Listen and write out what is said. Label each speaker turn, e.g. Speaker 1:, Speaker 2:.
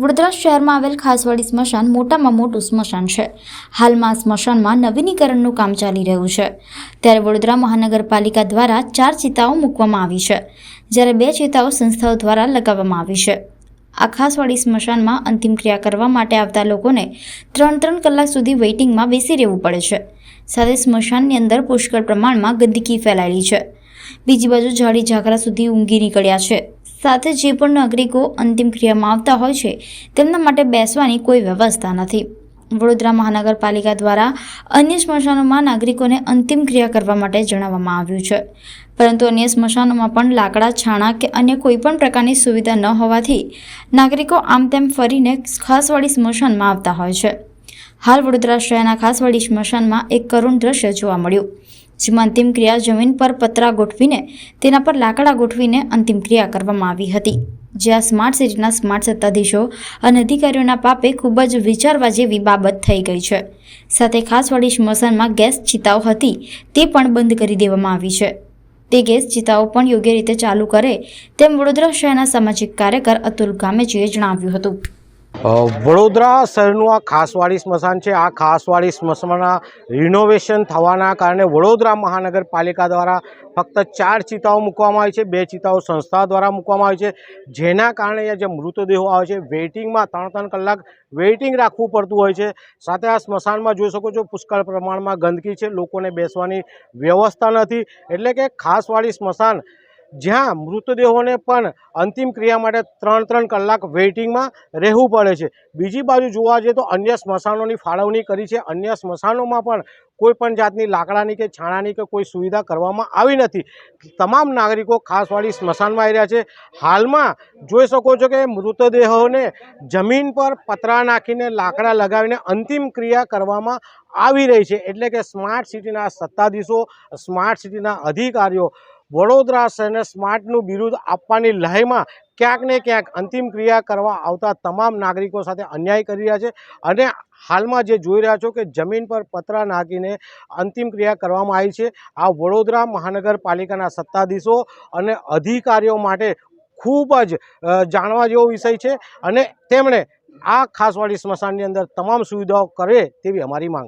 Speaker 1: વડોદરા શહેરમાં આવેલ ખાસવાડી સ્મશાન મોટામાં મોટું સ્મશાન છે। હાલમાં સ્મશાનમાં નવીનીકરણનું કામ ચાલી રહ્યું છે, ત્યારે વડોદરા મહાનગરપાલિકા દ્વારા 4 ચિતાઓ મૂકવામાં આવી છે, જ્યારે 2 ચિતાઓ સંસ્થાઓ દ્વારા લગાવવામાં આવી છે। આ ખાસવાડી સ્મશાનમાં અંતિમ ક્રિયા કરવા માટે આવતા લોકોને 3 કલાક સુધી વેઇટિંગમાં બેસી રહેવું પડે છે। સાથે સ્મશાનની અંદર પુષ્કળ પ્રમાણમાં ગંદકી ફેલાયેલી છે। બીજી બાજુ ઝાડી ઝાકરા સુધી ઊંઘી નીકળ્યા છે। સાથે જે પણ નાગરિકો અંતિમ ક્રિયામાં આવતા હોય છે તેમના માટે બેસવાની કોઈ વ્યવસ્થા નથી। વડોદરા મહાનગરપાલિકા દ્વારા અન્ય સ્મશાનોમાં નાગરિકોને અંતિમ ક્રિયા કરવા માટે જણાવવામાં આવ્યું છે, પરંતુ અન્ય સ્મશાનોમાં પણ લાકડા, છાણા કે અન્ય કોઈપણ પ્રકારની સુવિધા ન હોવાથી નાગરિકો આમ તેમ ફરીને ખાસવાડી સ્મશાનમાં આવતા હોય છે। હાલ વડોદરા શહેરના ખાસવાડી સ્મશાનમાં એક કરુણ દ્રશ્ય જોવા મળ્યું, જેમાં અંતિમ ક્રિયા જમીન પર પતરા ગોઠવીને તેના પર લાકડા ગોઠવીને અંતિમ ક્રિયા કરવામાં આવી હતી, જે આ સ્માર્ટ સિટીના સ્માર્ટ સત્તાધીશો અને અધિકારીઓના પાપે ખૂબ જ વિચારવા જેવી બાબત થઈ ગઈ છે। સાથે ખાસવાડી સ્મશાનમાં ગેસ ચિતાઓ હતી તે પણ બંધ કરી દેવામાં આવી છે। તે ગેસ ચિતાઓ પણ યોગ્ય રીતે ચાલુ કરે તેમ વડોદરા શહેરના સામાજિક કાર્યકર અતુલ ગામેચીએ જણાવ્યું હતું।
Speaker 2: વડોદરા શહેરનું આ ખાસવાડી સ્મશાન છે। આ ખાસવાડી સ્મશાનના રિનોવેશન થવાના કારણે વડોદરા મહાનગરપાલિકા દ્વારા ફક્ત 4 ચિતાઓ મૂકવામાં આવી છે। 2 ચિતાઓ સંસ્થા દ્વારા મૂકવામાં આવી છે, જેના કારણે જે મૃતદેહો આવે છે વેઇટિંગમાં 3 કલાક વેઇટિંગ રાખવું પડતું હોય છે। સાથે આ સ્મશાનમાં જોઈ શકો છો પુષ્કળ પ્રમાણમાં ગંદકી છે, લોકોને બેસવાની વ્યવસ્થા નથી, એટલે કે ખાસવાડી સ્મશાન જ્યાં મૃતદેહોને પણ અંતિમ ક્રિયા માટે 3 કલાક વેઇટિંગમાં રહેવું પડે છે। બીજી બાજુ જોવા જઈએ તો અન્ય સ્મશાનોની ફાળવણી કરી છે, અન્ય સ્મશાનોમાં પણ કોઈ પણ જાતની લાકડાની કે છાણાની કે કોઈ સુવિધા કરવામાં આવી નથી। તમામ નાગરિકો ખાસવાડી સ્મશાનમાં આવી રહ્યા છે। હાલમાં જોઈ શકો છો કે મૃતદેહોને જમીન પર પતરા નાખીને લાકડા લગાવીને અંતિમ ક્રિયા કરવામાં આવી રહી છે, એટલે કે સ્માર્ટ સિટીના સત્તાધીશો, સ્માર્ટ સિટીના અધિકારીઓ વડોદરા શહેરને સ્માર્ટનું બિરુદ આપવાની લહેરમાં ક્યાંક ને ક્યાંક અંતિમ ક્રિયા કરવા આવતા તમામ નાગરિકો સાથે અન્યાય કરી રહ્યા છે। અને હાલમાં જે જોઈ રહ્યા છો કે જમીન પર પતરા નાખીને અંતિમ ક્રિયા કરવામાં આવી છે। આ વડોદરા મહાનગરપાલિકાના સત્તાધીશો અને અધિકારીઓ માટે ખૂબ જ જાણવા જેવો વિષય છે, અને તેમણે આ ખાસવાડી સ્મશાનની અંદર તમામ સુવિધાઓ કરે તેવી અમારી માંગ છે।